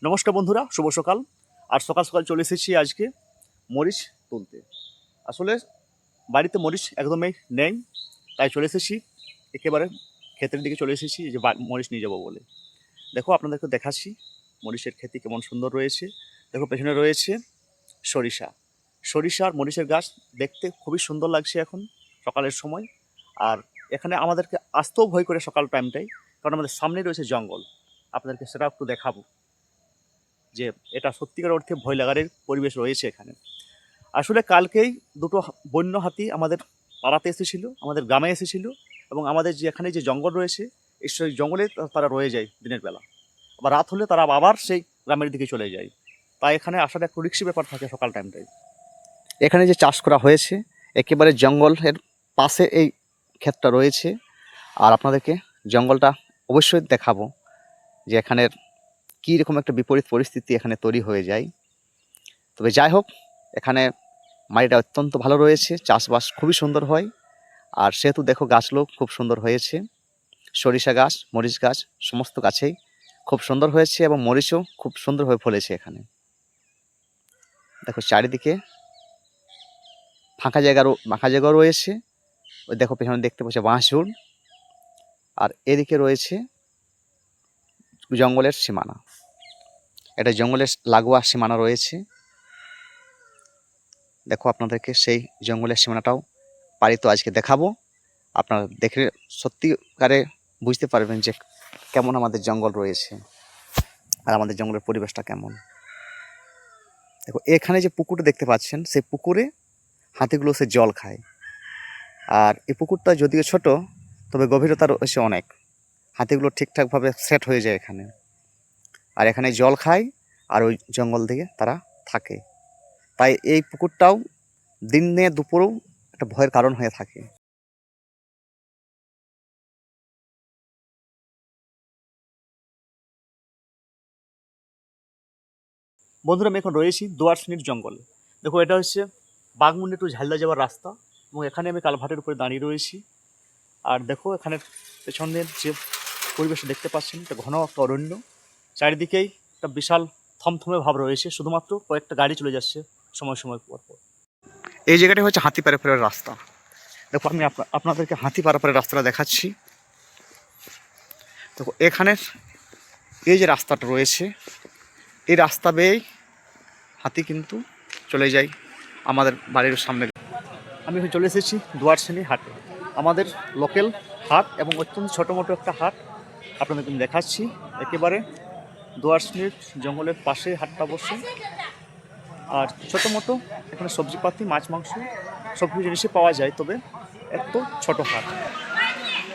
নমস্কার বন্ধুরা, শুভ সকাল। আর সকাল সকাল চলে এসেছি আজকে মরিচ তুলতে। আসলে বাড়িতে মরিচ একদমই নেই, তাই চলে এসেছি একেবারে ক্ষেতের দিকে চলে এসেছি যে মরিচ নিয়ে যাবো বলে। দেখো আপনাদেরকে দেখাচ্ছি মরিচের ক্ষেতি কেমন সুন্দর রয়েছে। দেখো পেছনে রয়েছে সরিষা। সরিষা আর মরিচের গাছ দেখতে খুবই সুন্দর লাগছে এখন সকালের সময়। আর এখানে আমাদেরকে আসতেও ভয় করে সকাল টাইমটাই, কারণ আমাদের সামনে রয়েছে জঙ্গল। আপনাদেরকে সেটা একটু দেখাবো যে এটা সত্যিকার অর্থে ভয় লাগার পরিবেশ রয়েছে এখানে। আসলে কালকেই দুটো বন্য হাতি আমাদের পাড়াতে এসেছিলো, আমাদের গ্রামে এসেছিলো, এবং আমাদের যে এখানে যে জঙ্গল রয়েছে সেই জঙ্গলে তারা রয়ে যায় দিনের বেলা। আবার রাত হলে তারা আবার সেই গ্রামের দিকে চলে যায়। তাই এখানে আসাটা একটু রিস্কি ব্যাপার থাকে সকাল টাইমটাই। এখানে যে চাষ করা হয়েছে একেবারে জঙ্গলের পাশে এই ক্ষেতটা রয়েছে। আর আপনাদেরকে জঙ্গলটা অবশ্যই দেখাবো যে এখানের কী রকম একটা বিপরীত পরিস্থিতি এখানে তৈরি হয়ে যায়। তবে যাই হোক, এখানে মাটিটা অত্যন্ত ভালো রয়েছে, চাষবাস খুবই সুন্দর হয়। আর সেহেতু দেখো গাছগুলো খুব সুন্দর হয়েছে, সরিষা গাছ, মরিচ গাছ সমস্ত গাছেই খুব সুন্দর হয়েছে, এবং মরিচও খুব সুন্দরভাবে ফলেছে এখানে। দেখো চারিদিকে ফাঁকা জায়গাও রয়েছে। ওই দেখো পেছনে দেখতে পাচ্ছি বাঁশঝুড়, আর এদিকে রয়েছে জঙ্গলের সীমানা। এটা জঙ্গলের লাগোয়া সীমানা রয়েছে। দেখো আপনাদেরকে সেই জঙ্গলের সীমানাটাও পারি তো আজকে দেখাবো। আপনারা দেখে সত্যিকারে বুঝতে পারবেন যে কেমন আমাদের জঙ্গল রয়েছে আর আমাদের জঙ্গলের পরিবেশটা কেমন। দেখো এখানে যে পুকুরটা দেখতে পাচ্ছেন, সেই পুকুরে হাতিগুলো সে জল খায়। আর এই পুকুরটা যদিও ছোট, তবে গভীরতা রয়েছে অনেক। হাতিগুলো ঠিকঠাকভাবে সেট হয়ে যায় এখানে, আর এখানে জল খায়, আর ওই জঙ্গল দিকে তারা থাকে। তাই এই পুকুরটাও দিনে দুপুরেও একটা ভয়ের কারণ হয়ে থাকে। বন্ধুরা, আমি এখন রয়েছি দুয়ারসিনির জঙ্গলে। দেখো এটা হচ্ছে বাঘমুন্ডি টু ঝালদা যাওয়ার রাস্তা, এবং এখানে আমি কালভার্টের উপরে দাঁড়িয়ে রয়েছি। আর দেখো এখানে পেছনের যে পরিবেশটা দেখতে পাচ্ছেন, এটা ঘন একটা অরণ্য। চারিদিকেই একটা বিশাল থমথমে ভাব রয়েছে, শুধুমাত্র কয়েকটা গাড়ি চলে যাচ্ছে সময় সময় পর পর। এই জায়গাটা হচ্ছে হাতি পারাপারের রাস্তা। দেখো আমি আপনাদেরকে হাতি পারাপারের রাস্তাটা দেখাচ্ছি। দেখো এখানের এই যে রাস্তাটা রয়েছে, এই রাস্তা বেয়েই হাতি কিন্তু চলে যায় আমাদের বাড়ির সামনে। আমি এখন চলে এসেছি দুয়ারসিনি হাটে, আমাদের লোকাল হাট, এবং অত্যন্ত ছোটো মোটো একটা হাট। আপনাদেরকে আমি দেখাচ্ছি। একেবারে দুয়ারসিনির জঙ্গলের পাশে হাটটা বসে। আর ছোটো মোটো এখানে সবজিপাতি, মাছ মাংস সব কিছু জিনিসই পাওয়া যায়, তবে এত ছোট হাট।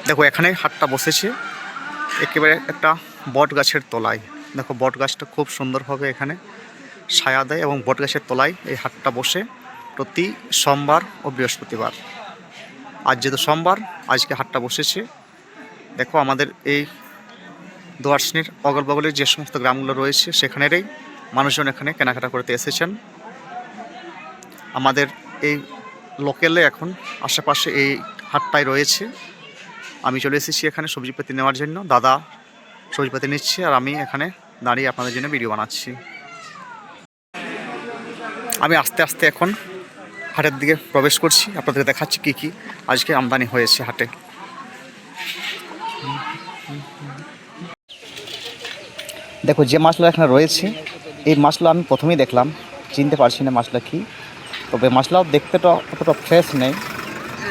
দেখো এখানে হাটটা বসেছে একেবারে একটা বট গাছের তলায়। দেখো বট গাছটা খুব সুন্দরভাবে এখানে ছায়া দেয়, এবং বট গাছের তলায় এই হাটটা বসে প্রতি সোমবার ও বৃহস্পতিবার। আজ যেহেতু সোমবার, আজকে হাটটা বসেছে। দেখো আমাদের এই দুয়ারসিনির অগল বগলের যে সমস্ত গ্রামগুলো রয়েছে সেখানেরই মানুষজন এখানে কেনাকাটা করতে এসেছেন। আমাদের এই লোকালে এখন আশেপাশে এই হাটটাই রয়েছে। আমি চলে এসেছি এখানে সবজিপাতি নেওয়ার জন্য। দাদা সবজিপাতি নিচ্ছে, আর আমি এখানে দাঁড়িয়ে আপনাদের জন্য ভিডিও বানাচ্ছি। আমি আস্তে আস্তে এখন হাটের দিকে প্রবেশ করছি, আপনাদের দেখাচ্ছি কী কী আজকে আমদানি হয়েছে হাটে। দেখো যে মাছগুলো এখানে রয়েছে, এই মাছগুলো আমি প্রথমেই দেখলাম, চিনতে পারছি না মাছটা কী। তবে মাছলাও দেখতে তো অতটা ফ্রেশ নেই,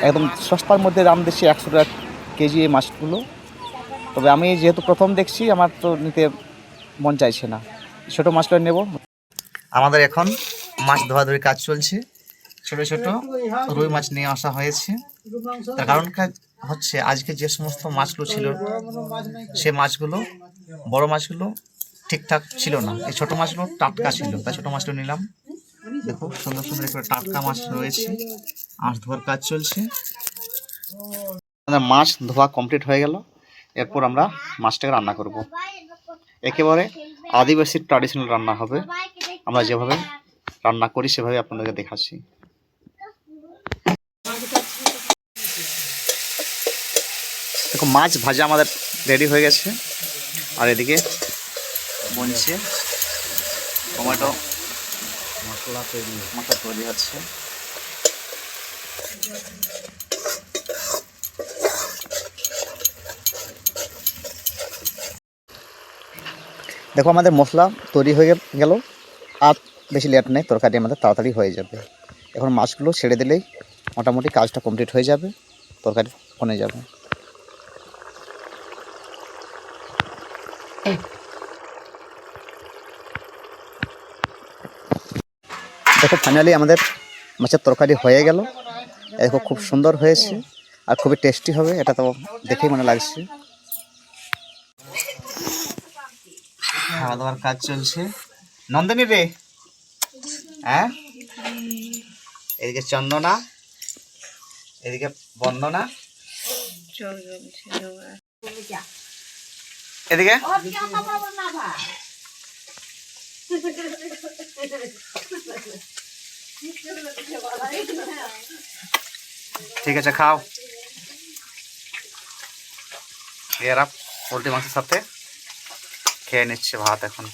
একদম সস্তার মধ্যে দাম দিচ্ছি 100 টাকা কেজি এই মাছগুলো। তবে আমি যেহেতু প্রথম দেখছি, আমার তো নিতে মন চাইছে না, ছোটো মাছগুলো নেব। আমাদের এখন মাছ ধোয়াধুয়ি কাজ চলছে। ছোটো ছোটো রুই মাছ নিয়ে আসা হয়েছে। তার কারণ হচ্ছে আজকে যে সমস্ত মাছগুলো ছিল, সে মাছগুলো, বড় মাছগুলো ঠিকঠাক ছিল না। এই ছোটো মাছগুলো টাটকা ছিল, তাই ছোটো মাছগুলো নিলাম। দেখো সুন্দর সুন্দর করে টাটকা মাছ রয়েছে। মাছ ধোয়ার কাজ চলছে। মাছ ধোয়া কমপ্লিট হয়ে গেল। এরপর আমরা মাছটাকে রান্না করব। একেবারে আদিবাসী ট্র্যাডিশনাল রান্না হবে। আমরা যেভাবে রান্না করি সেভাবে আপনাদেরকে দেখাচ্ছি। দেখো মাছ ভাজা আমাদের রেডি হয়ে গেছে, আর এদিকে বনছে টমেটো মশলা তৈরি হচ্ছে। দেখো আমাদের মশলা তৈরি হয়ে গেল, আর বেশি লেট নেই, তরকারি আমাদের তাড়াতাড়ি হয়ে যাবে। এখন মাছগুলো ছেড়ে দিলেই মোটামুটি কাজটা কমপ্লিট হয়ে যাবে, তরকারি বনে যাবে। দেখো ফাইনালি আমাদের মাছের তরকারি হয়ে গেল। দেখো খুব সুন্দর হয়েছে আর খুবই টেস্টি হবে, এটা তো দেখেই মনে লাগছে। খাওয়া দাওয়ার কাজ চলছে। নন্দিনী রে, হ্যাঁ, এদিকে চন্দনা, এদিকে বন্দনা, এদিকে ঠিক আছে, খাও। এরা পোলট্রি মাংসের সাথে খেয়ে নিচ্ছে ভাত এখন।